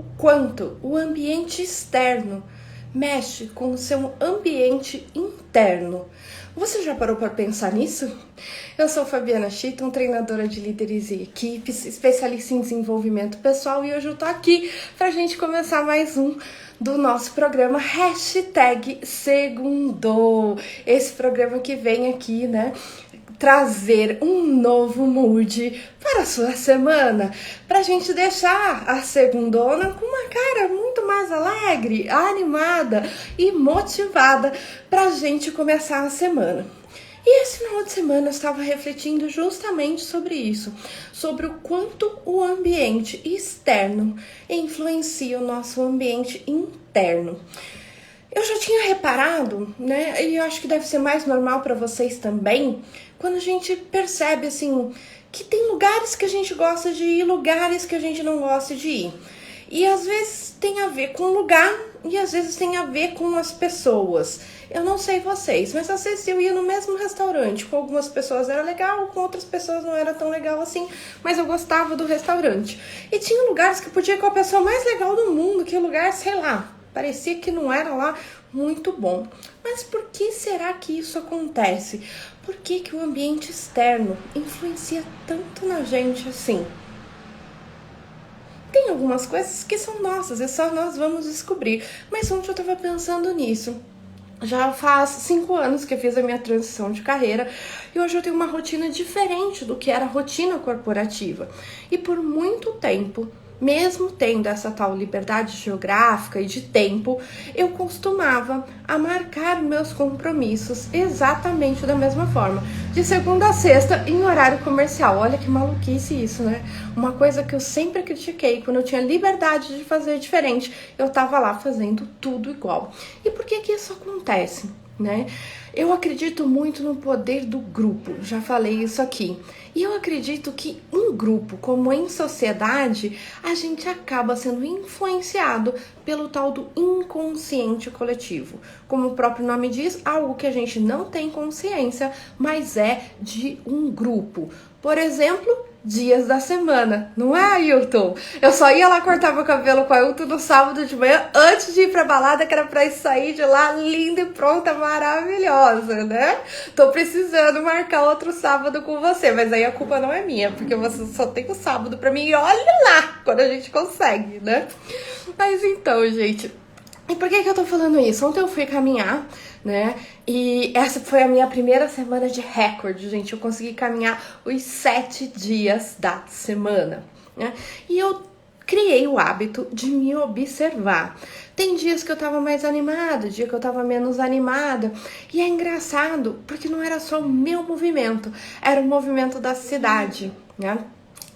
o quanto o ambiente externo mexe com o seu ambiente interno. Você já parou para pensar nisso? Eu sou Fabiana Chitton, treinadora de líderes e equipes, especialista em desenvolvimento pessoal, e hoje eu tô aqui pra gente começar mais um do nosso programa #Segundou. Esse programa que vem aqui, né, trazer um novo mood para a sua semana, pra gente deixar a segundona com uma cara muito mais alegre, animada e motivada pra gente começar a semana. E esse final de semana eu estava refletindo justamente sobre isso, sobre o quanto o ambiente externo influencia o nosso ambiente interno. Eu já tinha reparado, né, e eu acho que deve ser mais normal para vocês também, quando a gente percebe, assim, que tem lugares que a gente gosta de ir, lugares que a gente não gosta de ir. E às vezes tem a ver com o lugar e às vezes tem a ver com as pessoas. Eu não sei vocês, mas às vezes eu ia no mesmo restaurante, com algumas pessoas era legal, com outras pessoas não era tão legal assim, mas eu gostava do restaurante. E tinha lugares que eu podia ir com a pessoa mais legal do mundo, que o lugar, sei lá, parecia que não era lá muito bom. Mas por que será que isso acontece? Por que que o ambiente externo influencia tanto na gente assim? Tem algumas coisas que são nossas, é só nós vamos descobrir. Mas ontem eu tava pensando nisso. Já faz 5 anos que eu fiz a minha transição de carreira e hoje eu tenho uma rotina diferente do que era a rotina corporativa. E por muito tempo, mesmo tendo essa tal liberdade geográfica e de tempo, eu costumava a marcar meus compromissos exatamente da mesma forma, de segunda a sexta em horário comercial. Olha que maluquice isso, né? Uma coisa que eu sempre critiquei, quando eu tinha liberdade de fazer diferente, eu tava lá fazendo tudo igual. E por que que isso acontece, né? Eu acredito muito no poder do grupo, já falei isso aqui. E eu acredito que em grupo, como em sociedade, a gente acaba sendo influenciado pelo tal do inconsciente coletivo. Como o próprio nome diz, algo que a gente não tem consciência, mas é de um grupo. Por exemplo, dias da semana, não é, Ailton? Eu só ia lá cortar meu cabelo com a Ailton no sábado de manhã, antes de ir pra balada, que era pra sair de lá linda e pronta, maravilhosa, né? Tô precisando marcar outro sábado com você, mas aí a culpa não é minha, porque você só tem o sábado pra mim, e olha lá quando a gente consegue, né? Mas então, gente, e por que eu tô falando isso? Ontem eu fui caminhar, né? E essa foi a minha primeira semana de recorde, gente. Eu consegui caminhar os 7 dias da semana, né? E eu criei o hábito de me observar. Tem dias que eu tava mais animada, dia que eu tava menos animada. E é engraçado, porque não era só o meu movimento, era o movimento da cidade, né?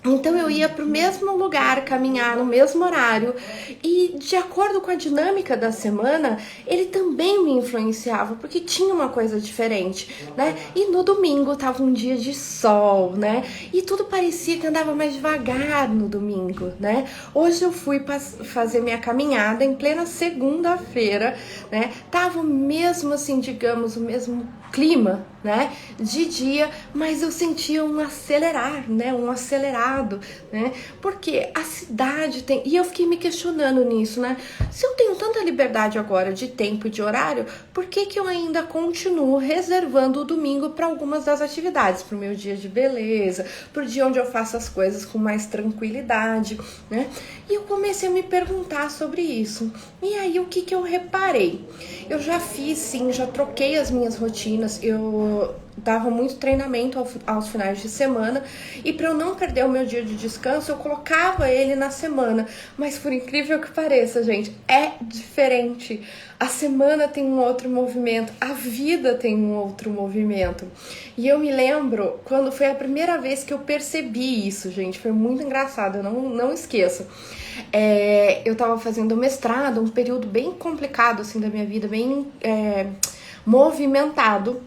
Então eu ia para o mesmo lugar, caminhar no mesmo horário e de acordo com a dinâmica da semana, ele também me influenciava, porque tinha uma coisa diferente, né? E no domingo tava um dia de sol, né? E tudo parecia que andava mais devagar no domingo, né? Hoje eu fui fazer minha caminhada em plena segunda-feira, né? Tava mesmo assim, digamos, o mesmo clima, né, de dia, mas eu sentia um acelerar, né, um acelerado, né, porque a cidade tem, e eu fiquei me questionando nisso, né, se eu tenho tanta liberdade agora de tempo e de horário, por que que eu ainda continuo reservando o domingo para algumas das atividades, para o meu dia de beleza, para o dia onde eu faço as coisas com mais tranquilidade, né, e eu comecei a me perguntar sobre isso, e aí o que que eu reparei? Eu já fiz, sim, já troquei as minhas rotinas, eu dava muito treinamento aos finais de semana e para eu não perder o meu dia de descanso, eu colocava ele na semana. Mas por incrível que pareça, gente, é diferente. A semana tem um outro movimento, a vida tem um outro movimento. E eu me lembro quando foi a primeira vez que eu percebi isso, gente, foi muito engraçado, eu não esqueço. Eu tava fazendo mestrado, um período bem complicado assim da minha vida, bem movimentado,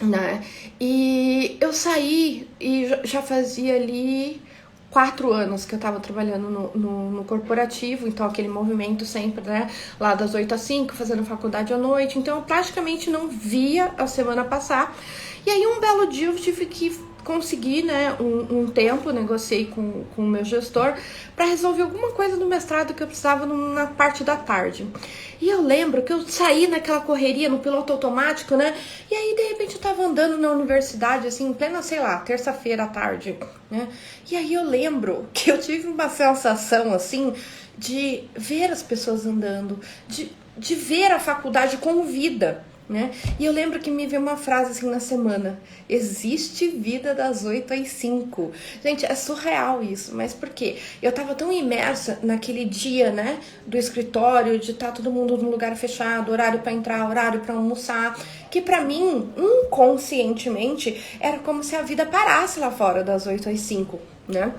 né? E eu saí e já fazia ali 4 anos que eu tava trabalhando no corporativo, então aquele movimento sempre, né, lá das 8 às 5, fazendo faculdade à noite, então eu praticamente não via a semana passar. E aí um belo dia eu tive que consegui, né, um tempo, negociei com o meu gestor para resolver alguma coisa do mestrado que eu precisava na parte da tarde. E eu lembro que eu saí naquela correria, no piloto automático, né? E aí, de repente, eu tava andando na universidade, assim, em plena, sei lá, terça-feira à tarde, né? E aí eu lembro que eu tive uma sensação, assim, de ver as pessoas andando, de ver a faculdade com vida, né? E eu lembro que me veio uma frase assim na semana: existe vida das 8 às 5. Gente, é surreal isso, mas por quê? Eu tava tão imersa naquele dia, né, do escritório, de estar todo mundo num lugar fechado, horário para entrar, horário para almoçar, que pra mim, inconscientemente, era como se a vida parasse lá fora das 8 às 5, né?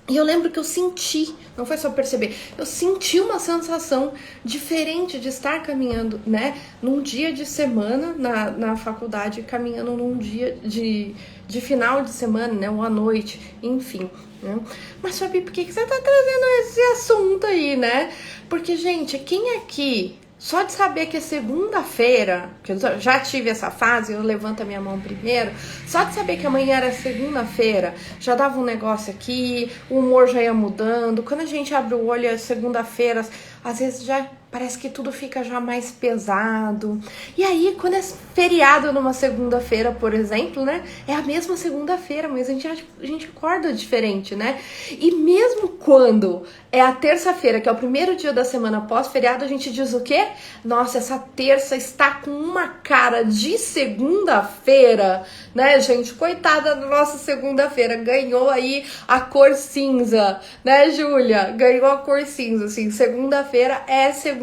E eu lembro que eu senti, não foi só perceber, eu senti uma sensação diferente de estar caminhando, né, num dia de semana na faculdade, caminhando num dia de final de semana, né, ou à noite, enfim, né. Mas Fabi, por que você tá trazendo esse assunto aí, né? Porque, gente, quem aqui... Só de saber que é segunda-feira, que eu já tive essa fase, eu levanto a minha mão primeiro, só de saber que amanhã era segunda-feira, já dava um negócio aqui, o humor já ia mudando. Quando a gente abre o olho, é segunda-feira, às vezes já parece que tudo fica já mais pesado. E aí, quando é feriado numa segunda-feira, por exemplo, né? É a mesma segunda-feira, mas a gente acorda diferente, né? E mesmo quando é a terça-feira, que é o primeiro dia da semana pós-feriado, a gente diz o quê? Nossa, essa terça está com uma cara de segunda-feira, né, gente? Coitada da nossa segunda-feira, ganhou aí a cor cinza, né, Júlia? Ganhou a cor cinza, assim, segunda-feira é segunda-feira.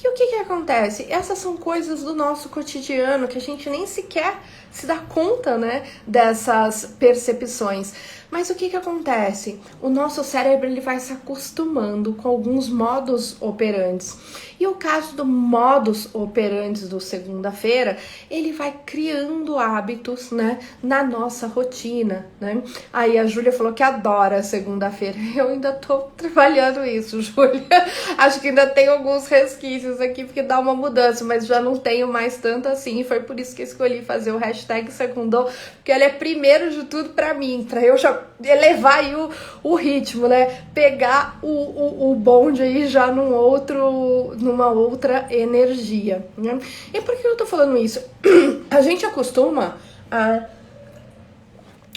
E o que acontece? Essas são coisas do nosso cotidiano que a gente nem sequer se dá conta, né, dessas percepções. Mas o que acontece? O nosso cérebro ele vai se acostumando com alguns modus operantes. E o caso do modus operandi do segunda-feira, ele vai criando hábitos, né, na nossa rotina, né? Aí a Júlia falou que adora segunda-feira. Eu ainda tô trabalhando isso, Júlia. Acho que ainda tem alguns resquícios aqui, porque dá uma mudança, mas já não tenho mais tanto assim. E foi por isso que escolhi fazer o hashtag Segundou, porque ele é primeiro de tudo pra mim, pra eu já elevar aí o ritmo, né? Pegar o bonde aí já numa outra energia, né? E por que eu tô falando isso? A gente acostuma a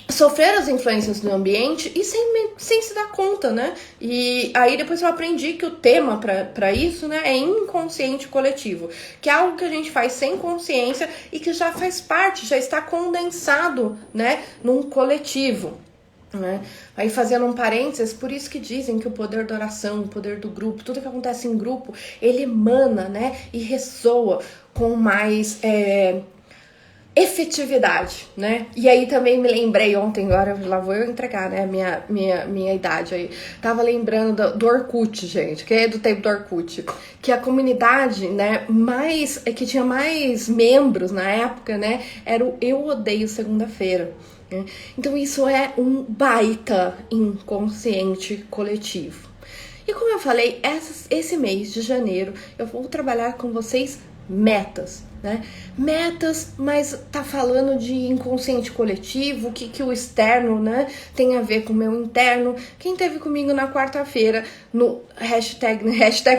sofrer as influências do ambiente e sem se dar conta, né? E aí depois eu aprendi que o tema para isso, né, é inconsciente coletivo, que é algo que a gente faz sem consciência e que já faz parte, já está condensado, né, num coletivo. Né? Aí fazendo um parênteses, por isso que dizem que o poder da oração, o poder do grupo, tudo que acontece em grupo, ele emana, né, e ressoa com mais efetividade, né? E aí também me lembrei ontem, agora lá vou eu entregar, né, minha idade aí. Tava lembrando do Orkut, gente, que é do tempo do Orkut, que a comunidade, né, que tinha mais membros na época, né, era o Eu Odeio Segunda-feira. Então isso é um baita inconsciente coletivo. E como eu falei, esse mês de janeiro eu vou trabalhar com vocês metas, né? Metas, mas tá falando de inconsciente coletivo, o que o externo, né, tem a ver com o meu interno. Quem esteve comigo na quarta-feira no hashtag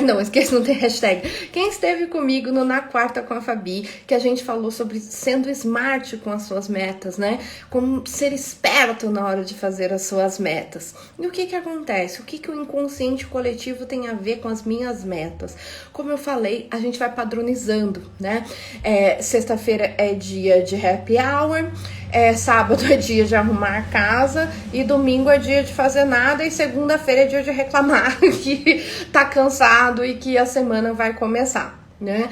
não, esqueci, não tem hashtag. Quem esteve comigo no Na Quarta com a Fabi, que a gente falou sobre sendo smart com as suas metas, né? Como ser esperto na hora de fazer as suas metas. E o que acontece? O que o inconsciente coletivo tem a ver com as minhas metas? Como eu falei, a gente vai padronizando, né? Sexta-feira é dia de happy hour, sábado é dia de arrumar a casa e domingo é dia de fazer nada e segunda-feira é dia de reclamar que tá cansado e que a semana vai começar, né?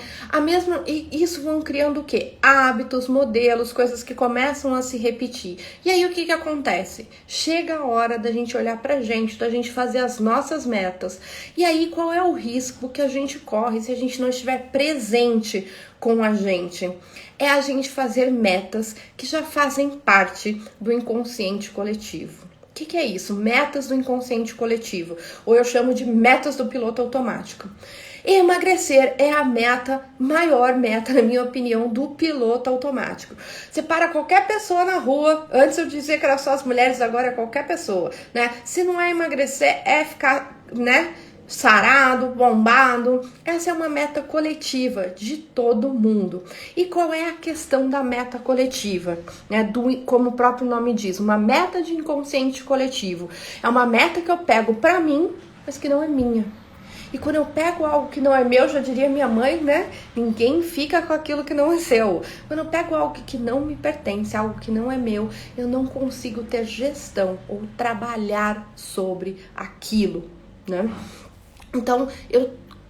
E isso vão criando o quê? Hábitos, modelos, coisas que começam a se repetir. E aí o que acontece? Chega a hora da gente olhar pra gente, da gente fazer as nossas metas. E aí qual é o risco que a gente corre se a gente não estiver presente com a gente? É a gente fazer metas que já fazem parte do inconsciente coletivo. que é isso? Metas do inconsciente coletivo, ou eu chamo de metas do piloto automático. Emagrecer é a maior meta, na minha opinião, do piloto automático. Você para qualquer pessoa na rua, antes eu dizia que era só as mulheres, agora é qualquer pessoa, né? Se não é emagrecer, é ficar, né, sarado, bombado. Essa é uma meta coletiva de todo mundo. E qual é a questão da meta coletiva? Como o próprio nome diz, uma meta de inconsciente coletivo. É uma meta que eu pego pra mim, mas que não é minha. E quando eu pego algo que não é meu, já diria minha mãe, né? Ninguém fica com aquilo que não é seu. Quando eu pego algo que não me pertence, algo que não é meu, eu não consigo ter gestão ou trabalhar sobre aquilo, né? Então,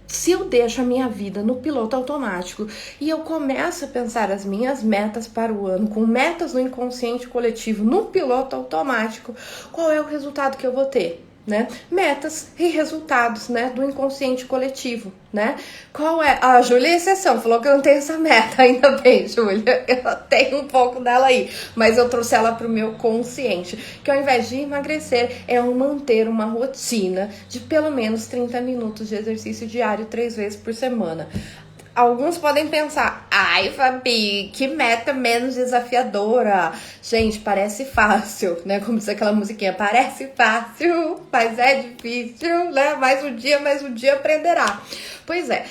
se eu deixo a minha vida no piloto automático e eu começo a pensar as minhas metas para o ano, com metas no inconsciente coletivo, no piloto automático, qual é o resultado que eu vou ter? Né? Metas e resultados, né, do inconsciente coletivo, né? Qual é? A Júlia é exceção, falou que eu não tenho essa meta, ainda bem, Júlia, eu tenho um pouco dela aí, mas eu trouxe ela pro meu consciente, que ao invés de emagrecer, é eu manter uma rotina de pelo menos 30 minutos de exercício diário 3 vezes por semana. Alguns podem pensar, ai, Fabi, que meta menos desafiadora. Gente, parece fácil, né? Como diz aquela musiquinha, parece fácil, mas é difícil, né? Mais um dia aprenderá. Pois é,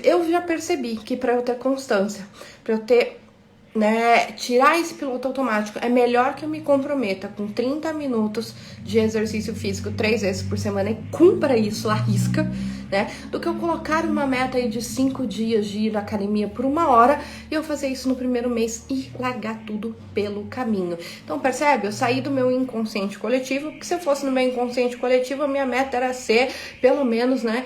eu já percebi que para eu ter constância, para eu ter, né, tirar esse piloto automático, é melhor que eu me comprometa com 30 minutos de exercício físico 3 vezes por semana e cumpra isso à risca, né, do que eu colocar uma meta aí de 5 dias de ir à academia por 1 hora e eu fazer isso no primeiro mês e largar tudo pelo caminho. Então, percebe? Eu saí do meu inconsciente coletivo, porque se eu fosse no meu inconsciente coletivo, a minha meta era ser pelo menos, né,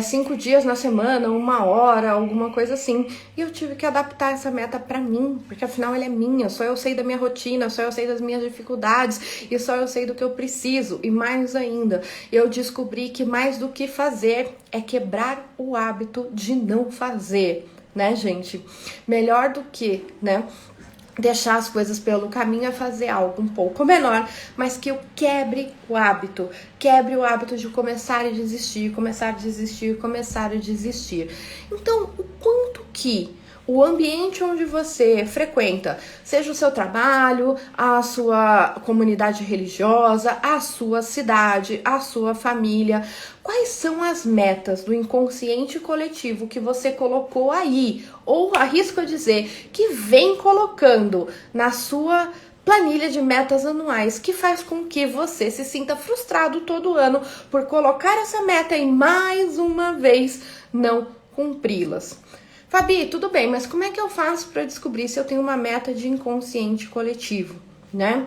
5 dias na semana, 1 hora, alguma coisa assim. E eu tive que adaptar essa meta pra mim, porque afinal ela é minha, só eu sei da minha rotina, só eu sei das minhas dificuldades e só eu sei do que eu preciso. E mais ainda, eu descobri que mais do que fazer é quebrar o hábito de não fazer, né, gente? Melhor do que, né, deixar as coisas pelo caminho é fazer algo um pouco menor, mas que eu quebre o hábito de começar a desistir, começar a desistir, começar a desistir. Então, o quanto que o ambiente onde você frequenta, seja o seu trabalho, a sua comunidade religiosa, a sua cidade, a sua família, quais são as metas do inconsciente coletivo que você colocou aí, ou arrisco a dizer, que vem colocando na sua planilha de metas anuais, que faz com que você se sinta frustrado todo ano por colocar essa meta e mais uma vez não cumpri-las. Fabi, tudo bem, mas como é que eu faço para descobrir se eu tenho uma meta de inconsciente coletivo, né?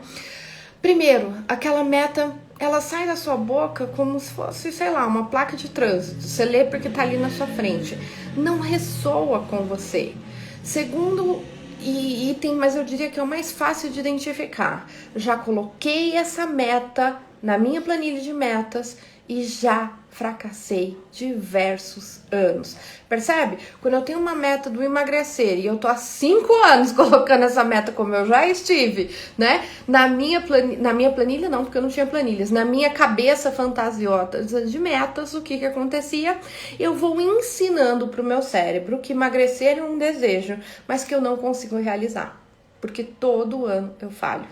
Primeiro, aquela meta, ela sai da sua boca como se fosse, sei lá, uma placa de trânsito. Você lê porque tá ali na sua frente. Não ressoa com você. Segundo item, mas eu diria que é o mais fácil de identificar. Já coloquei essa meta na minha planilha de metas e já fracassei diversos anos. Percebe? Quando eu tenho uma meta do emagrecer e eu tô há 5 anos colocando essa meta como eu já estive, né? Na minha planilha não, porque eu não tinha planilhas. Na minha cabeça fantasiosa de metas, o que acontecia? Eu vou ensinando pro meu cérebro que emagrecer é um desejo, mas que eu não consigo realizar. Porque todo ano eu falho.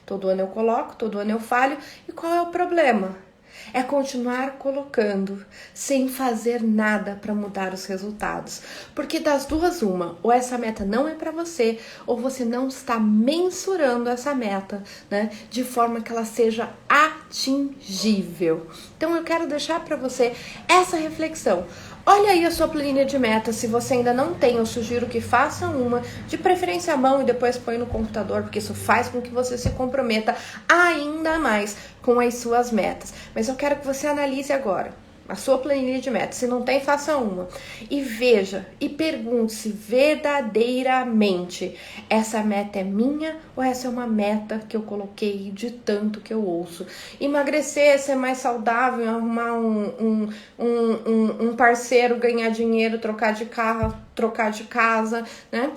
Todo ano eu coloco, todo ano eu falho. E qual é o problema? É continuar colocando, sem fazer nada para mudar os resultados. Porque das duas, uma, ou essa meta não é para você, ou você não está mensurando essa meta, né, de forma que ela seja atingível. Então eu quero deixar para você essa reflexão. Olha aí a sua planilha de metas, se você ainda não tem, eu sugiro que faça uma, de preferência à mão e depois põe no computador, porque isso faz com que você se comprometa ainda mais com as suas metas. Mas eu quero que você analise agora a sua planilha de metas. Se não tem, faça uma. E veja e pergunte-se verdadeiramente: essa meta é minha ou essa é uma meta que eu coloquei de tanto que eu ouço? Emagrecer, ser mais saudável, arrumar um parceiro, ganhar dinheiro, trocar de carro, trocar de casa, né?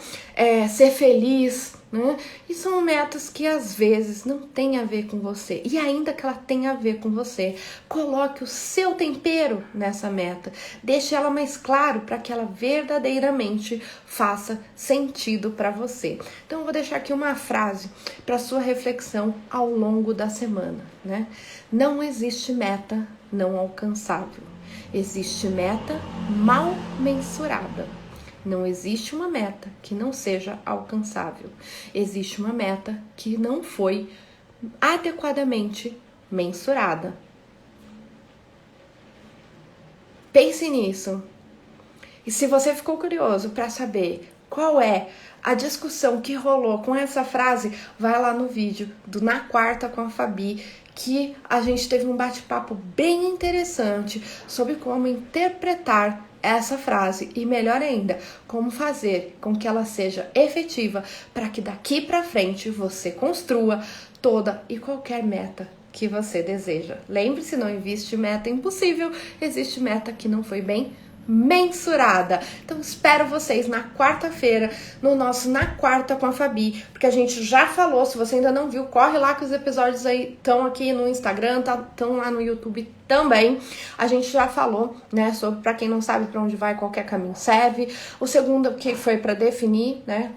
Ser feliz, né? E são metas que às vezes não tem a ver com você. E ainda que ela tenha a ver com você, coloque o seu tempero nessa meta. Deixe ela mais claro para que ela verdadeiramente faça sentido para você. Então eu vou deixar aqui uma frase para sua reflexão ao longo da semana, né? Não existe meta não alcançável. Existe meta mal mensurada. Não existe uma meta que não seja alcançável. Existe uma meta que não foi adequadamente mensurada. Pense nisso. E se você ficou curioso para saber qual é a discussão que rolou com essa frase, vai lá no vídeo do Na Quarta com a Fabi, que a gente teve um bate-papo bem interessante sobre como interpretar essa frase e, melhor ainda, como fazer com que ela seja efetiva para que daqui para frente você construa toda e qualquer meta que você deseja. Lembre-se, não existe meta impossível, existe meta que não foi bem mensurada. Então espero vocês na quarta-feira no nosso Na Quarta com a Fabi, porque a gente já falou, se você ainda não viu, corre lá que os episódios aí estão aqui no Instagram, estão lá no YouTube também. A gente já falou, né, sobre, para quem não sabe para onde vai, qualquer caminho serve. O segundo que foi para definir, né,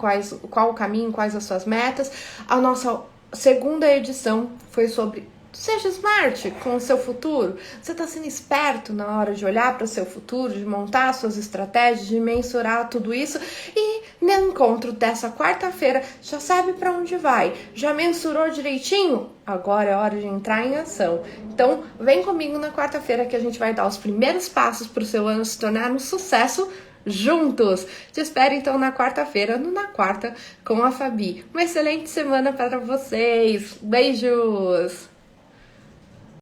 qual o caminho, quais as suas metas. A nossa segunda edição foi sobre seja smart com o seu futuro. Você está sendo esperto na hora de olhar para o seu futuro, de montar suas estratégias, de mensurar tudo isso. E no encontro dessa quarta-feira, já sabe para onde vai? Já mensurou direitinho? Agora é hora de entrar em ação. Então, vem comigo na quarta-feira que a gente vai dar os primeiros passos para o seu ano se tornar um sucesso juntos. Te espero então na quarta-feira, no Na Quarta com a Fabi. Uma excelente semana para vocês. Beijos!